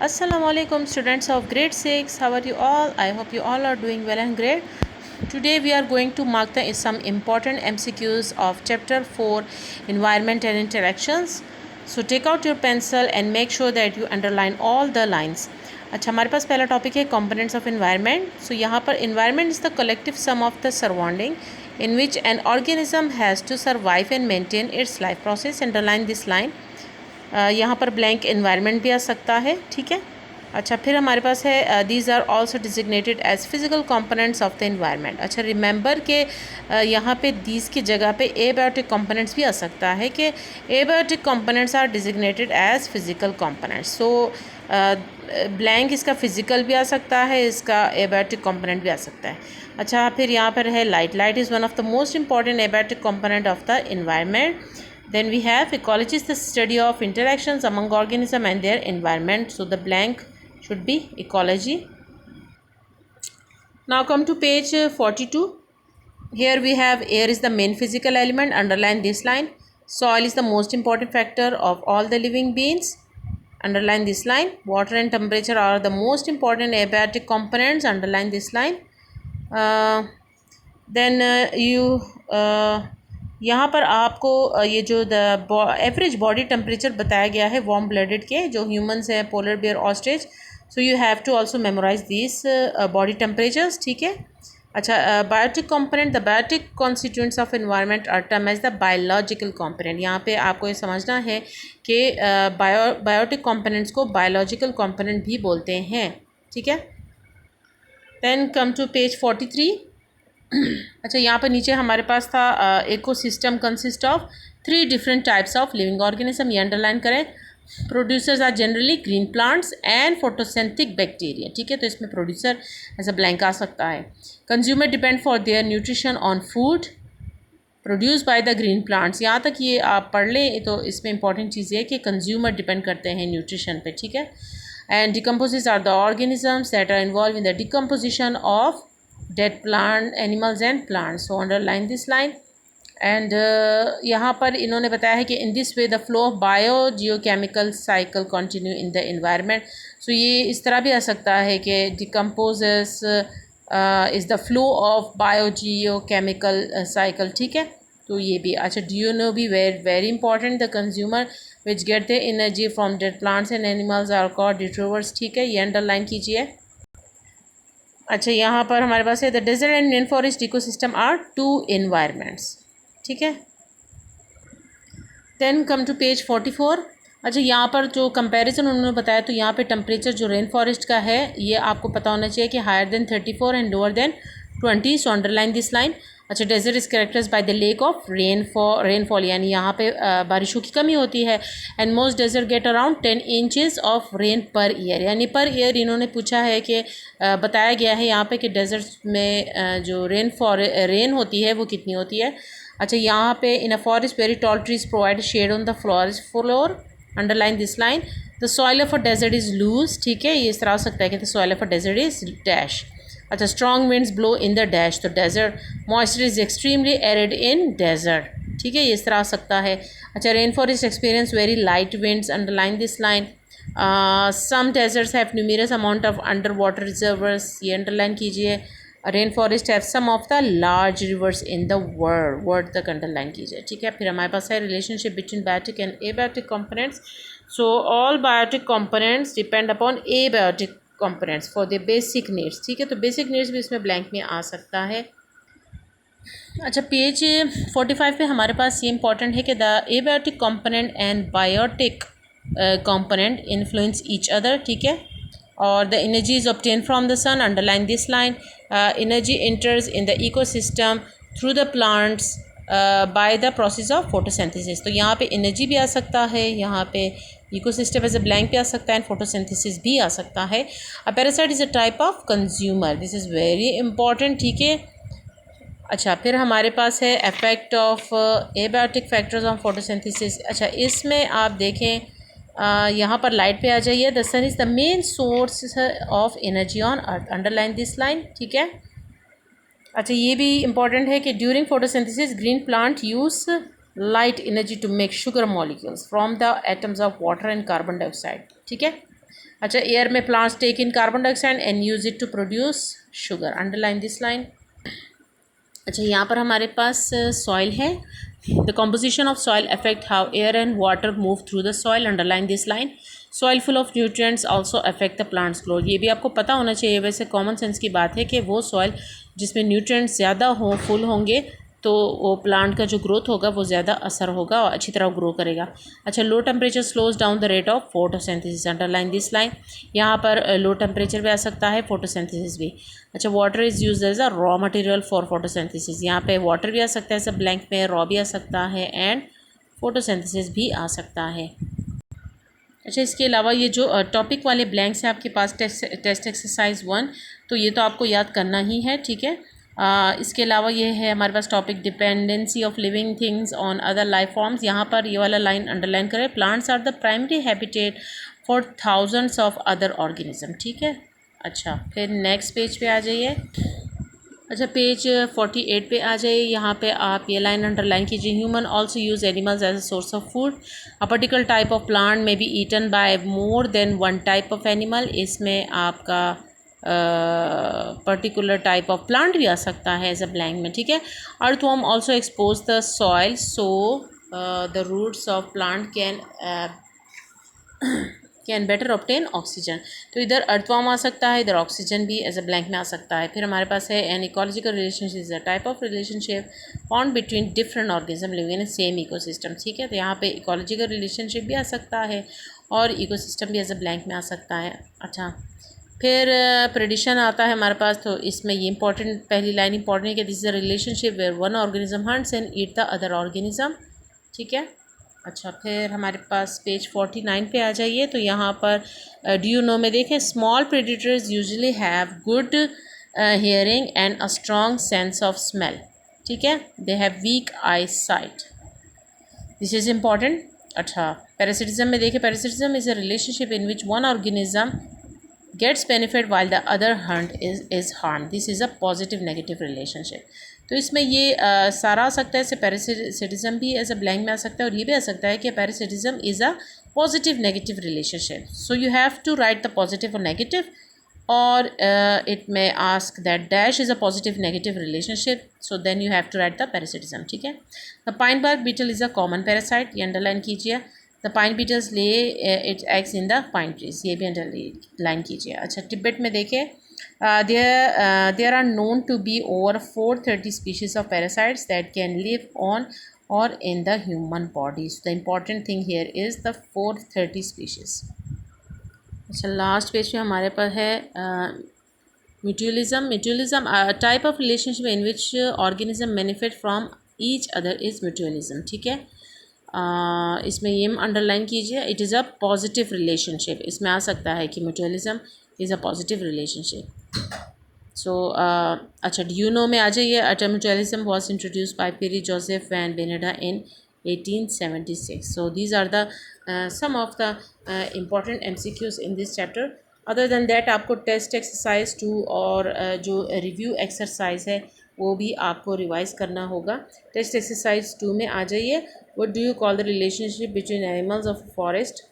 Assalamualaikum students of grade 6. How are you all? I hope you all are doing well and great. Today we are going to mark some important MCQs of chapter 4 environment and interactions. So take out your pencil and make sure that you underline all the lines. अच्छा हमारे पास पहला topic है components of environment. So यहाँ पर environment is the collective sum of the surrounding in which an organism has to survive and maintain its life process. Underline this line. यहाँ पर blank environment भी आ सकता है. ठीक है. अच्छा फिर हमारे पास है these are also designated as physical components of the environment. अच्छा रिमेंबर के यहाँ पे दीज की जगह पे एबायोटिक कंपोनेंट्स भी आ सकता है कि abiotic components are designated as physical components. So blank इसका फिजिकल भी आ सकता है, इसका एबायोटिक कंपोनेंट भी आ सकता है. अच्छा फिर यहाँ पर है light. Light is one of the most important abiotic component of the environment. Then we have ecology is the study of interactions among organisms and their environment. So the blank should be ecology. Now come to page 42. Here we have air is the main physical element. Underline this line. Soil is the most important factor of all the living beings. Underline this line. Water and temperature are the most important abiotic components. Underline this line. Then यहाँ पर आपको ये जो average body temperature बताया गया है warm blooded के जो ह्यूमंस हैं, polar bear, ostrich. So you have to also memorize this body temperatures. ठीक है. अच्छा biotic component. The biotic constituents of environment are term as the biological component. यहाँ पे आपको ये समझना है कि बायोटिक कंपोनेंट्स को बायोलॉजिकल कंपोनेंट भी बोलते हैं. ठीक है. Then come to page 43. अच्छा यहाँ पर नीचे हमारे पास था ecosystem consist of 3 different types of living organism. ये अंडरलाइन करें. Producers are generally green plants and photosynthetic bacteria. ठीक है. तो इसमें प्रोड्यूसर ऐसा ब्लैंक आ सकता है. Consumer depend for their nutrition on food produce by the green plants. यहाँ तक ये आप पढ़ लें तो इसमें इंपॉर्टेंट चीज़ ये है कि कंज्यूमर डिपेंड करते हैं न्यूट्रिशन पे. ठीक है. And decomposers are the organisms that are involve in the decomposition of dead plant animals and plants. So underline this line. And यहाँ पर इन्होंने बताया है कि in this way the flow of biogeochemical cycle continue in the environment. So ये इस तरह भी आ सकता है कि decomposes is the flow of biogeochemical cycle. ठीक है. तो ये भी अच्छा. do you know भी very important the consumer which get the energy from dead plants and animals are called detrivers. ठीक है. ये अंडरलाइन कीजिए. अच्छा यहाँ पर हमारे पास है the desert and rain forest ecosystem are 2 environments. ठीक है. Then come to page 44. अच्छा यहाँ पर जो कंपैरिजन उन्होंने बताया तो यहाँ पे टेम्परेचर जो रेन फॉरेस्ट का है ये आपको पता होना चाहिए कि higher than 34 and lower than 20. So underline this line. अच्छा desert is characterised by the lack of rainfall यानी यहाँ पे बारिशों की कमी होती है. And most desert get around 10 inches of rain per year. यानी पर ईयर इन्होंने पूछा है कि बताया गया है यहाँ पे कि डेजर्ट में जो रेन होती है वो कितनी होती है. अच्छा यहाँ पे in a forest very tall trees provide shade on the floor. Underline this line. The soil of a desert is loose. ठीक है. ये इस तरह हो सकता है कि the soil of a desert is dash. अच्छा strong winds blow in the dash. तो desert moisture is extremely arid in desert. ठीक है. ये इस तरह आ सकता है. अच्छा rain forest experience very light winds. Underline this line. Some deserts have numerous amount of under water reservoirs. ये अंडरलाइन कीजिए. Rain forest have some of the large rivers in the world तक अंडरलाइन कीजिए. ठीक है. फिर हमारे पास है relationship between biotic and abiotic components. So all biotic components depend upon abiotic components for the basic needs. ठीक है. तो बेसिक नीड्स भी इसमें ब्लैंक में आ सकता है. अच्छा पेज 45 पे हमारे पास ये इंपॉर्टेंट है कि the abiotic component and biotic component influence each other. ठीक है. और the energy is obtain from the sun. Underline this line. Energy enters in the ecosystem through the plants by the process of photosynthesis. तो यहाँ पे energy भी आ सकता है, यहाँ पे इकोसिस्टम एज ए ब्लैंक भी आ सकता है एंड फोटोसिंथेसिस भी आ सकता है. A parasite is a type of consumer. This is very important. ठीक है. अच्छा फिर हमारे पास है effect of abiotic factors on photosynthesis. अच्छा इसमें आप देखें यहाँ पर लाइट पे आ जाइए. The sun is the main source of energy on earth. Underline this line. ठीक है. अच्छा ये भी इम्पॉर्टेंट है कि during photosynthesis green plant use light energy to make sugar molecules from the atoms of water and carbon dioxide. ठीक है. अच्छा, एयर में plants take in carbon dioxide and use it to produce sugar, underline this line. अच्छा, यहाँ पर हमारे पास soil है। The composition of soil affect how air and water move through the soil, underline this line. Soil full of nutrients also affect the plants growth, ये भी आपको पता होना चाहिए, वैसे कॉमन सेंस की बात है कि वो सॉइल जिसमें न्यूट्रिएंट्स ज़्यादा हों, फुल होंगे, तो वो प्लांट का जो ग्रोथ होगा वो ज़्यादा असर होगा और अच्छी तरह ग्रो करेगा। अच्छा, low temperature slows down the rate of photosynthesis, underline this line. यहाँ पर लो टेम्परेचर भी आ सकता है, फोटोसिंथेसिस भी। अच्छा, water is use as a raw material for photosynthesis, यहाँ पे वाटर भी आ सकता है सब ब्लैंक में, रॉ भी आ सकता है एंड फोटोसिंथेसिस भी आ सकता है। अच्छा, इसके अलावा ये जो टॉपिक वाले ब्लैंक्स हैं आपके पास टेस्ट एक्सरसाइज 1, तो ये तो आपको याद करना ही है, ठीक है। इसके अलावा ये है हमारे पास topic dependency of living things on other life forms, यहाँ पर ये वाला लाइन अंडरलाइन करें, plants are the primary habitat for thousands of other organism, ठीक है। अच्छा, फिर नेक्स्ट पेज पे आ जाइए। अच्छा, पेज 48 पे आ जाइए। यहाँ पे आप ये लाइन अंडरलाइन कीजिए, human also use animals as a source of food, a particular type of plant may be eaten by more than one type of animal, इसमें आपका पर्टिकुलर टाइप ऑफ प्लांट भी आ सकता है एज अ ब्लैंक में, ठीक है। Earthworm also expose the soil so the roots of plant can better obtain oxygen, तो इधर अर्थवर्म आ सकता है, इधर ऑक्सीजन भी एज अ ब्लैंक में आ सकता है। फिर हमारे पास है an ecological relationship is a type of relationship found between different organism living in same ecosystem, ठीक है। तो यहाँ पे इकोलॉजिकल रिलेशनशिप भी आ सकता है और इकोसिस्टम भी एज अ ब्लैंक में आ सकता है। अच्छा, फिर प्रेडिशन आता है हमारे पास, तो इसमें ये इंपॉर्टेंट पहली लाइन इंपॉर्टेंट है कि this is a relationship where one organism hunts and eat the other organism, ठीक है। अच्छा, फिर हमारे पास पेज 49 पे आ जाइए। तो यहाँ पर डू यू नो में देखें, small predators usually have good hearing and a strong sense of smell, ठीक है। They have weak eye sight, this is important. अच्छा, पैरासिटिज्म में देखें, parasitism is a relationship in which one organism gets benefit while the other hunt is harm, this is a positive negative relationship. तो इसमें ये सारा आ सकता है, इससे पैरासिटिज्म भी एज अ ब्लैंक में आ सकता है और ये भी आ सकता है कि parasitism is a positive negative relationship, so you have to write the positive और नेगेटिव, और it may ask that dash is a positive negative relationship, so then you have to write the parasitism, ठीक है। The pine bark beetle is a common parasite, ये underline कीजिए। The pine beetles lay its eggs in the pine trees, ये भी underline कीजिए। अच्छा, तिब्बत में देखें, there are known to be over 430 species of parasites that can live on or in the human body. So the important thing here is the 430 species. अच्छा, last page पे हमारे पास है mutualism. Mutualism type of relationship in which organism benefit from each other is mutualism, ठीक है। इसमें ये underline कीजिए, it is a positive relationship, इसमें आ सकता है कि mutualism is a positive relationship. So अच्छा, ड्यूनो में आ जाइए। अच्छा, mutualism was introduce by Pierre Joseph van Beneden इन 1876. So these are the some of the important MCQs in this chapter. Other than that आपको टेस्ट एक्सरसाइज 2 और जो रिव्यू एक्सरसाइज है वो भी आपको रिवाइज करना होगा। टेस्ट एक्सरसाइज 2 में आ जाइए। What do you call the relationship between animals of forest?